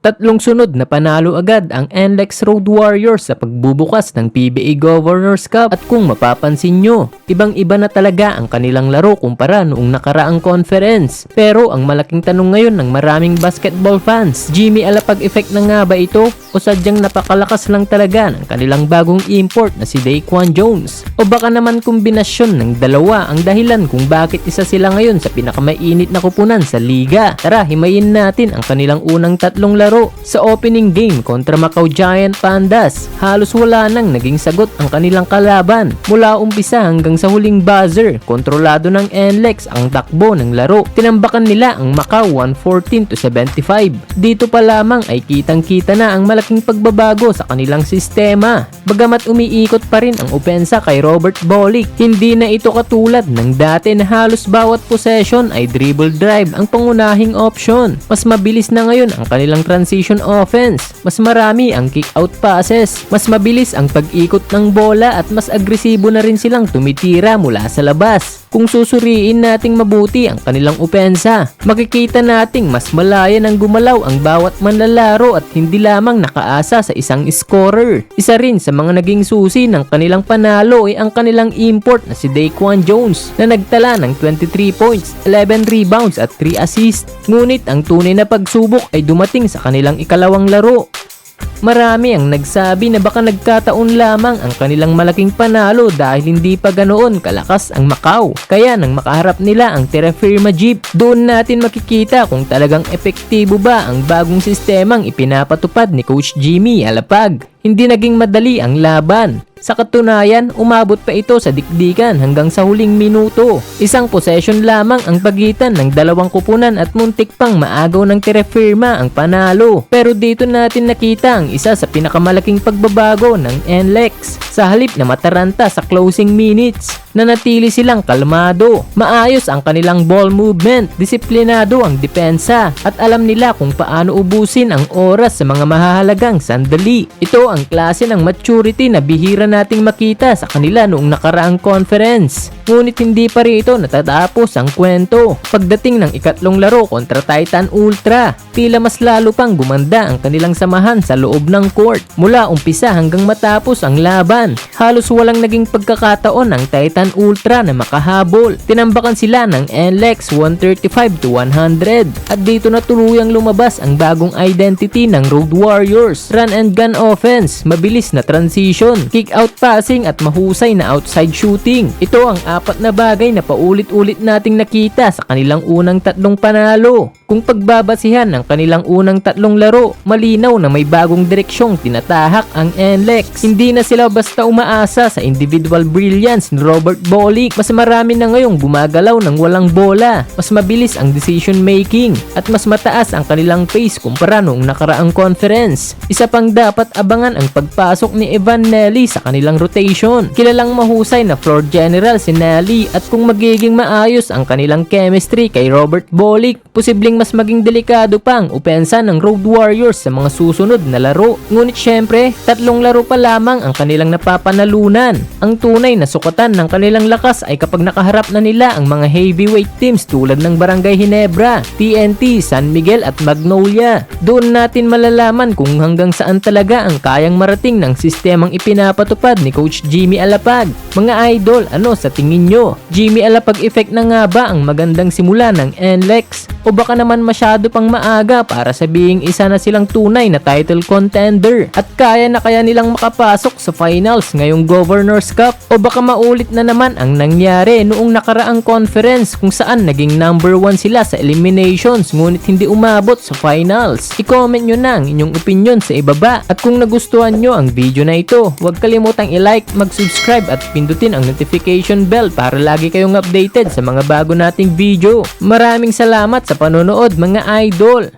Tatlong sunod na panalo agad ang NLEX Road Warriors sa pagbubukas ng PBA Governors Cup at kung mapapansin nyo, ibang-iba na talaga ang kanilang laro kumpara noong nakaraang conference. Pero ang malaking tanong ngayon ng maraming basketball fans, Jimmy Alapag effect na nga ba ito o sadyang napakalakas lang talaga ng kanilang bagong import na si Daquan Jones? O baka naman kombinasyon ng dalawa ang dahilan kung bakit isa sila ngayon sa pinakamainit na kupunan sa liga. Tara, himayin natin ang kanilang unang tatlong laro. Sa opening game kontra Macau Giant Pandas, halos wala nang naging sagot ang kanilang kalaban. Mula umpisa hanggang sa huling buzzer, kontrolado ng NLEX ang takbo ng laro. Tinambakan nila ang Macau 114-75. Dito pa lamang ay kitang-kita na ang malaking pagbabago sa kanilang sistema. Bagamat umiikot pa rin ang opensa kay Robert Bolick, hindi na ito katulad ng dati na halos bawat possession ay dribble drive ang pangunahing option. Mas mabilis na ngayon ang kanilang transition offense, mas marami ang kick-out passes, mas mabilis ang pag-ikot ng bola at mas agresibo na rin silang tumitira mula sa labas. Kung susuriin nating mabuti ang kanilang opensa, makikita nating mas malaya ng gumalaw ang bawat manlalaro at hindi lamang nakaasa sa isang scorer. Isa rin sa mga naging susi ng kanilang panalo ay ang kanilang import na si Daquan Jones na nagtala ng 23 points, 11 rebounds at 3 assists. Ngunit ang tunay na pagsubok ay dumating sa kanilang ikalawang laro. Marami ang nagsabi na baka nagkataon lamang ang kanilang malaking panalo dahil hindi pa ganoon kalakas ang Macau. Kaya nang makaharap nila ang Terra Firma Jeep, doon natin makikita kung talagang epektibo ba ang bagong sistemang ipinapatupad ni Coach Jimmy Alapag. Hindi naging madali ang laban. Sa katunayan, umabot pa ito sa dikdikan hanggang sa huling minuto. Isang possession lamang ang pagitan ng dalawang kupunan at muntik pang maagaw ng Terra Firma ang panalo. Pero dito natin nakita ang isa sa pinakamalaking pagbabago ng NLEX. Sa halip na mataranta sa closing minutes, nanatili silang kalmado. Maayos ang kanilang ball movement, disiplinado ang depensa, at alam nila kung paano ubusin ang oras sa mga mahahalagang sandali. Ito ang klase ng maturity na bihira nating makita sa kanila noong nakaraang conference. Ngunit hindi pa rito natatapos ang kwento. Pagdating ng ikatlong laro kontra Titan Ultra, tila mas lalo pang gumanda ang kanilang samahan sa loob ng court. Mula umpisa hanggang matapos ang laban, halos walang naging pagkakataon ng Titan Ultra na makahabol. Tinambakan sila ng NLEX 135-100 at dito na tuluyang lumabas ang bagong identity ng Road Warriors. Run and gun offense, mabilis na transition, kick out passing at mahusay na outside shooting. Ito ang apat na bagay na paulit-ulit nating nakita sa kanilang unang tatlong panalo. Kung pagbabasihan ng kanilang unang tatlong laro, malinaw na may bagong direksyong tinatahak ang NLEX. Hindi na sila basta umaasa sa individual brilliance ni Robert Bolick. Mas marami na ngayong gumagalaw ng walang bola. Mas mabilis ang decision making at mas mataas ang kanilang pace kumpara noong nakaraang conference. Isa pang dapat abangan ang pagpasok ni Evan Nelly sa kanilang rotation. Kilalang mahusay na floor general si Nelly at kung magiging maayos ang kanilang chemistry kay Robert Bolick, posibleng mas maging delikado pa ang opensa ng Road Warriors sa mga susunod na laro. Ngunit syempre, tatlong laro pa lamang ang kanilang napapanalunan. Ang tunay na sukatan ng kanilang lakas ay kapag nakaharap na nila ang mga heavyweight teams tulad ng Barangay Ginebra, TNT, San Miguel at Magnolia. Doon natin malalaman kung hanggang saan talaga ang kayang marating ng sistemang ipinapatupad ni Coach Jimmy Alapag. Mga idol, ano sa tingin nyo? Jimmy Alapag effect na nga ba ang magandang simula ng NLEX? O baka naman masyado pang maaga para sabihing isa na silang tunay na title contender? At kaya na kaya nilang makapasok sa finals ngayong Governors Cup? O baka maulit na naman ang nangyari noong nakaraang conference kung saan naging number 1 sila sa eliminations ngunit hindi umabot sa finals? I-comment nyo na ang inyong opinion sa ibaba. At kung nagustuhan nyo ang video na ito, huwag kalimutang i-like, mag-subscribe at pindutin ang notification bell para lagi kayong updated sa mga bago nating video. Maraming salamat sa panonood mga idol!